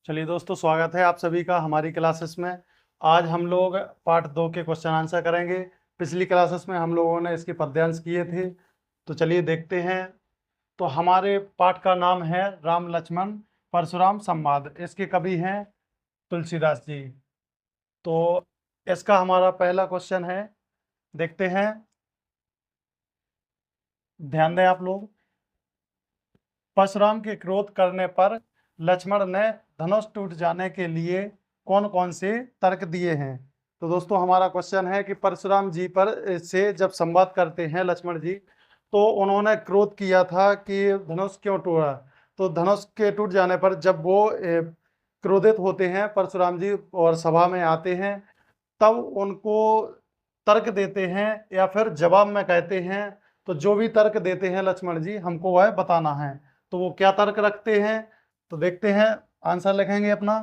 चलिए दोस्तों, स्वागत है आप सभी का हमारी क्लासेस में। आज हम लोग पार्ट 2 के क्वेश्चन आंसर करेंगे। पिछली क्लासेस में हम लोगों ने इसके पद्यांश किए थे, तो चलिए देखते हैं। तो हमारे पाठ का नाम है राम लक्ष्मण परशुराम संवाद। इसके कवि हैं तुलसीदास जी। तो इसका हमारा पहला क्वेश्चन है, देखते हैं, ध्यान दें आप लोग। परशुराम के क्रोध करने पर लक्ष्मण ने धनुष टूट जाने के लिए कौन कौन से तर्क दिए हैं। तो दोस्तों हमारा क्वेश्चन है कि परशुराम जी पर से जब संवाद करते हैं लक्ष्मण जी, तो उन्होंने क्रोध किया था कि धनुष क्यों टूटा। तो धनुष के टूट जाने पर जब वो क्रोधित होते हैं परशुराम जी और सभा में आते हैं, तब उनको तर्क देते हैं या फिर जवाब में कहते हैं। तो जो भी तर्क देते हैं लक्ष्मण जी, हमको वह बताना है। तो वो क्या तर्क रखते हैं, तो देखते हैं। आंसर लिखेंगे अपना।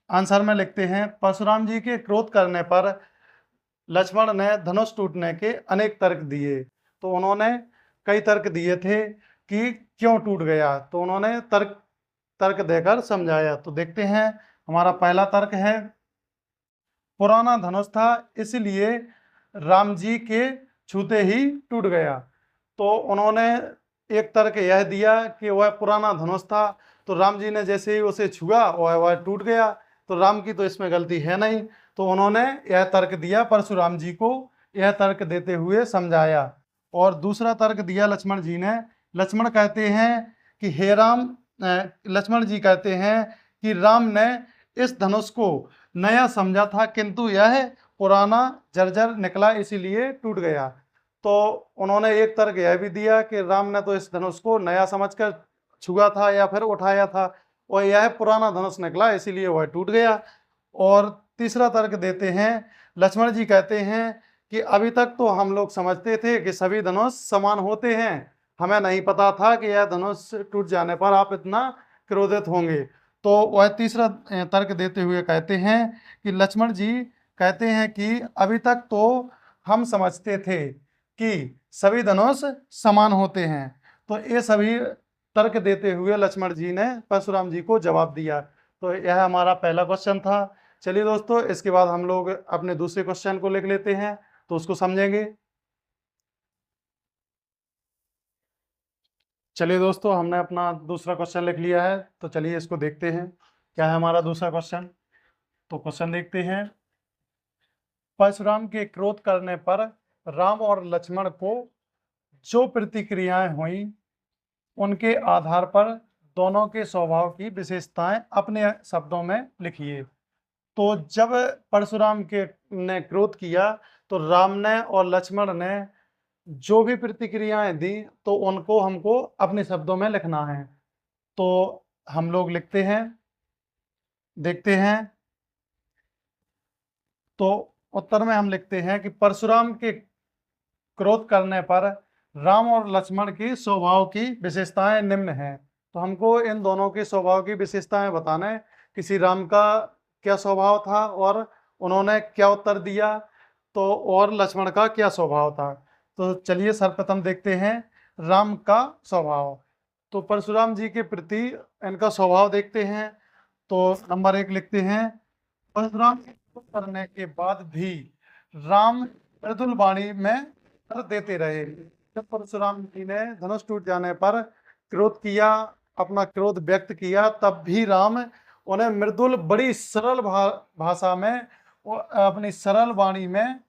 आंसर में लिखते हैं, परशुराम जी के क्रोध करने पर लक्ष्मण ने धनुष टूटने के अनेक तर्क दिए। तो उन्होंने कई तर्क दिए थे कि क्यों टूट गया, तो उन्होंने तर्क देकर समझाया। तो देखते हैं, हमारा पहला तर्क है, पुराना धनुष था इसलिए राम जी के छूते ही टूट गया। तो उन्होंने एक तर्क यह दिया कि वह पुराना धनुष था, तो राम जी ने जैसे ही उसे छुआ वह टूट गया, तो राम की तो इसमें गलती है नहीं। तो उन्होंने यह तर्क दिया, परशुराम जी को यह तर्क देते हुए समझाया। और दूसरा तर्क दिया लक्ष्मण जी ने। लक्ष्मण कहते हैं कि हे राम, लक्ष्मण जी कहते हैं कि राम ने इस धनुष को नया समझा था, किंतु यह पुराना जर्जर निकला इसीलिए टूट गया। तो उन्होंने एक तर्क यह भी दिया कि राम ने तो इस धनुष को नया समझकर छुआ था या फिर उठाया था, और यह पुराना धनुष निकला इसीलिए वह टूट गया। और तीसरा तर्क देते हैं, लक्ष्मण जी कहते हैं कि अभी तक तो हम लोग समझते थे कि सभी धनुष समान होते हैं, हमें नहीं पता था कि यह धनुष टूट जाने पर आप इतना क्रोधित होंगे। तो वह तीसरा तर्क देते हुए कहते हैं कि लक्ष्मण जी कहते हैं कि अभी तक तो हम समझते थे कि सभी धनुष समान होते हैं। तो ये सभी तर्क देते हुए लक्ष्मण जी ने परशुराम जी को जवाब दिया। तो यह हमारा पहला क्वेश्चन था। चलिए दोस्तों, इसके बाद हम लोग अपने दूसरे क्वेश्चन को लिख लेते हैं, तो उसको समझेंगे। चलिए दोस्तों, हमने अपना दूसरा क्वेश्चन लिख लिया है, तो चलिए इसको देखते हैं क्या है हमारा दूसरा क्वेश्चन। तो क्वेश्चन देखते हैं, परशुराम के क्रोध करने पर राम और लक्ष्मण को जो प्रतिक्रियाएं हुई, उनके आधार पर दोनों के स्वभाव की विशेषताएं अपने शब्दों में लिखिए। तो जब परशुराम के ने क्रोध किया, तो राम ने और लक्ष्मण ने जो भी प्रतिक्रियाएं दी, तो उनको हमको अपने शब्दों में लिखना है। तो हम लोग लिखते हैं, देखते हैं। तो उत्तर में हम लिखते हैं कि परशुराम के क्रोध करने पर राम और लक्ष्मण की स्वभाव की विशेषताएं निम्न हैं। तो हमको इन दोनों के स्वभाव की विशेषताएं बताना है, किसी राम का क्या स्वभाव था और उन्होंने क्या उत्तर दिया, तो और लक्ष्मण का क्या स्वभाव था। तो चलिए सर्वप्रथम देखते हैं राम का स्वभाव। तो परशुराम जी के प्रति इनका स्वभाव देखते हैं। तो नंबर 1 लिखते हैं, परशुराम करने के बाद भी राम मृदुल वाणी में कर देते रहे। जब परशुराम जी ने धनुष टूट जाने पर क्रोध किया, अपना क्रोध व्यक्त किया, तब भी राम उन्हें मृदुल बड़ी सरल भाषा में, अपनी सरल वाणी में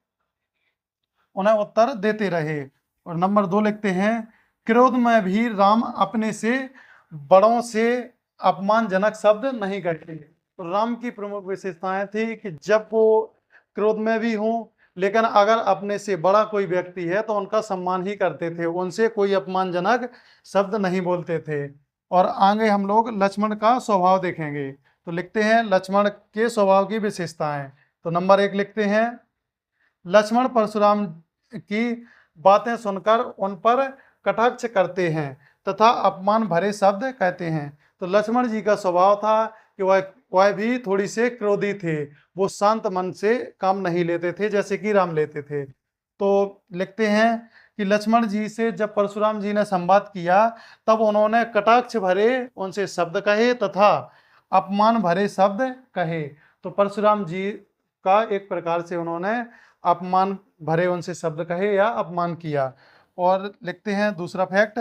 उन्हें उत्तर देते रहे। और नंबर 2 लिखते हैं, क्रोध में भी राम अपने से बड़ों से अपमानजनक शब्द नहीं कहते। तो राम की प्रमुख विशेषताएं थी कि जब वो क्रोध में भी हों, लेकिन अगर अपने से बड़ा कोई व्यक्ति है तो उनका सम्मान ही करते थे, उनसे कोई अपमानजनक शब्द नहीं बोलते थे। और आगे हम लोग लक्ष्मण का स्वभाव देखेंगे। तो लिखते हैं लक्ष्मण के स्वभाव की विशेषताएं। तो नंबर 1 लिखते हैं, लक्ष्मण परशुराम की बातें सुनकर उन पर कटाक्ष करते हैं तथा अपमान भरे शब्द कहते हैं। तो लक्ष्मण जी का स्वभाव था कि वह भी थोड़ी से क्रोधी थे, वो शांत मन से काम नहीं लेते थे जैसे कि राम लेते थे। तो लिखते हैं कि लक्ष्मण जी से जब परशुराम जी ने संवाद किया, तब उन्होंने कटाक्ष भरे उनसे शब्द कहे तथा अपमान भरे शब्द कहे। तो परशुराम जी का एक प्रकार से उन्होंने अपमान भरे उनसे शब्द कहे या अपमान किया। और लिखते हैं दूसरा फैक्ट,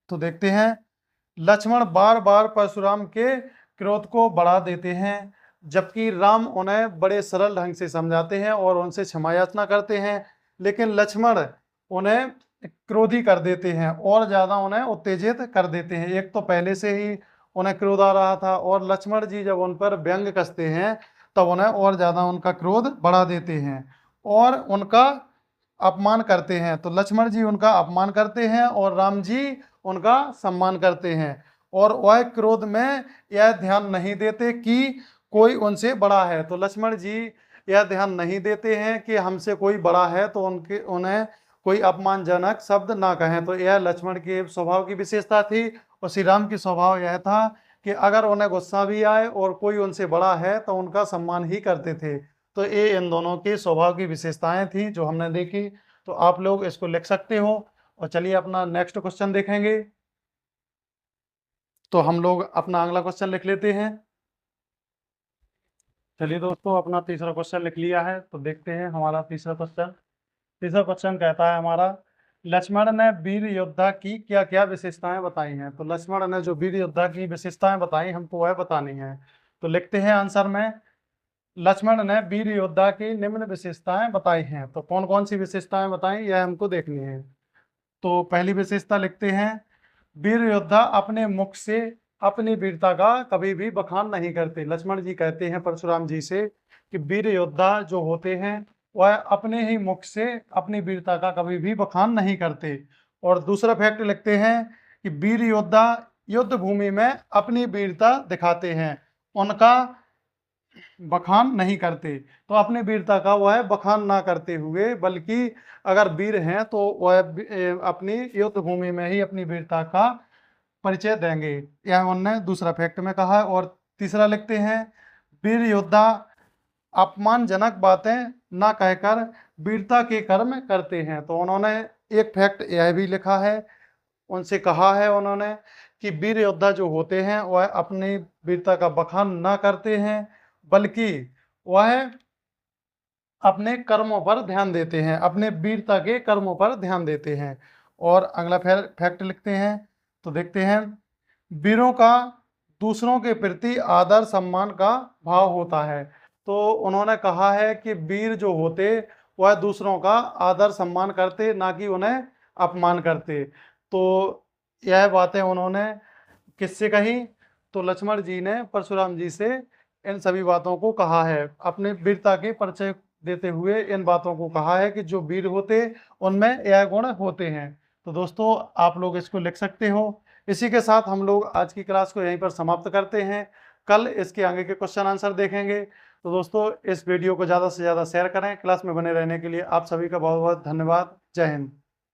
तो देखते हैं, लक्ष्मण बार बार परशुराम के क्रोध को बढ़ा देते हैं, जबकि राम उन्हें बड़े सरल ढंग से समझाते हैं और उनसे क्षमा याचना करते हैं, लेकिन लक्ष्मण उन्हें क्रोधी कर देते हैं और ज्यादा उन्हें उत्तेजित कर देते हैं। एक तो पहले से ही उन्हें क्रोध आ रहा था और लक्ष्मण जी जब उन पर व्यंग कसते हैं तब उन्हें और ज्यादा उनका क्रोध बढ़ा देते हैं और उनका अपमान करते हैं। तो लक्ष्मण जी उनका अपमान करते हैं और राम जी उनका सम्मान करते हैं, और वह क्रोध में यह ध्यान नहीं देते कि कोई उनसे बड़ा है। तो लक्ष्मण जी यह ध्यान नहीं देते हैं कि हमसे कोई बड़ा है तो उन्हें कोई अपमानजनक शब्द ना कहें। तो यह लक्ष्मण के स्वभाव की विशेषता थी। और श्री राम की स्वभाव यह था कि अगर उन्हें गुस्सा भी आए और कोई उनसे बड़ा है तो उनका सम्मान ही करते थे। तो ये इन दोनों के स्वभाव की विशेषताएं थी जो हमने देखी। तो आप लोग इसको लिख सकते हो। और चलिए अपना नेक्स्ट क्वेश्चन देखेंगे। तो हम लोग अपना अगला क्वेश्चन लिख लेते हैं। चलिए दोस्तों, अपना तीसरा क्वेश्चन लिख लिया है, तो देखते हैं हमारा तीसरा क्वेश्चन। तीसरा क्वेश्चन कहता है हमारा, लक्ष्मण ने वीर योद्धा की क्या क्या विशेषताएं बताई हैं। तो लक्ष्मण ने जो वीर योद्धा की विशेषताएं बताई हमको वह बतानी है। तो लिखते हैं आंसर में, लक्ष्मण ने वीर योद्धा की निम्न विशेषताएं बताई हैं। तो कौन कौन सी विशेषताएं बताई यह हमको देखनी है। तो पहली विशेषता लिखते हैं, वीर योद्धा अपने मुख से अपनी वीरता का कभी भी बखान नहीं करते। लक्ष्मण जी कहते हैं परशुराम जी से कि वीर योद्धा जो होते हैं वह अपने ही मुख से अपनी वीरता का कभी भी बखान नहीं करते। और दूसरा फैक्ट लिखते हैं कि वीर योद्धा युद्ध भूमि में अपनी वीरता दिखाते हैं, उनका बखान नहीं करते। तो अपनी वीरता का वह बखान ना करते हुए बल्कि अगर वीर हैं तो वह अपनी युद्ध भूमि में ही अपनी वीरता का परिचय देंगे। यह उन्होंने दूसरा फैक्ट में कहा है। और तीसरा लिखते हैं, वीर योद्धा अपमानजनक बातें ना कहकर वीरता के कर्म करते हैं। तो उन्होंने एक फैक्ट यह भी लिखा है, उनसे कहा है उन्होंने कि वीर योद्धा जो होते हैं वह अपनी वीरता का बखान ना करते हैं बल्कि वह अपने कर्मों पर ध्यान देते हैं, अपने वीरता के कर्मों पर ध्यान देते हैं। और अगला फैक्ट लिखते हैं, तो देखते हैं, वीरों का दूसरों के प्रति आदर सम्मान का भाव होता है। तो उन्होंने कहा है कि वीर जो होते वह दूसरों का आदर सम्मान करते, ना कि उन्हें अपमान करते। तो यह बातें उन्होंने किससे कही, तो लक्ष्मण जी ने परशुराम जी से इन सभी बातों को कहा है, अपने वीरता के परिचय देते हुए इन बातों को कहा है कि जो वीर होते उनमें यह गुण होते हैं। तो दोस्तों आप लोग इसको लिख सकते हो। इसी के साथ हम लोग आज की क्लास को यहीं पर समाप्त करते हैं। कल इसके आगे के क्वेश्चन आंसर देखेंगे। तो दोस्तों इस वीडियो को ज़्यादा से ज़्यादा शेयर करें। क्लास में बने रहने के लिए आप सभी का बहुत बहुत धन्यवाद। जय हिंद।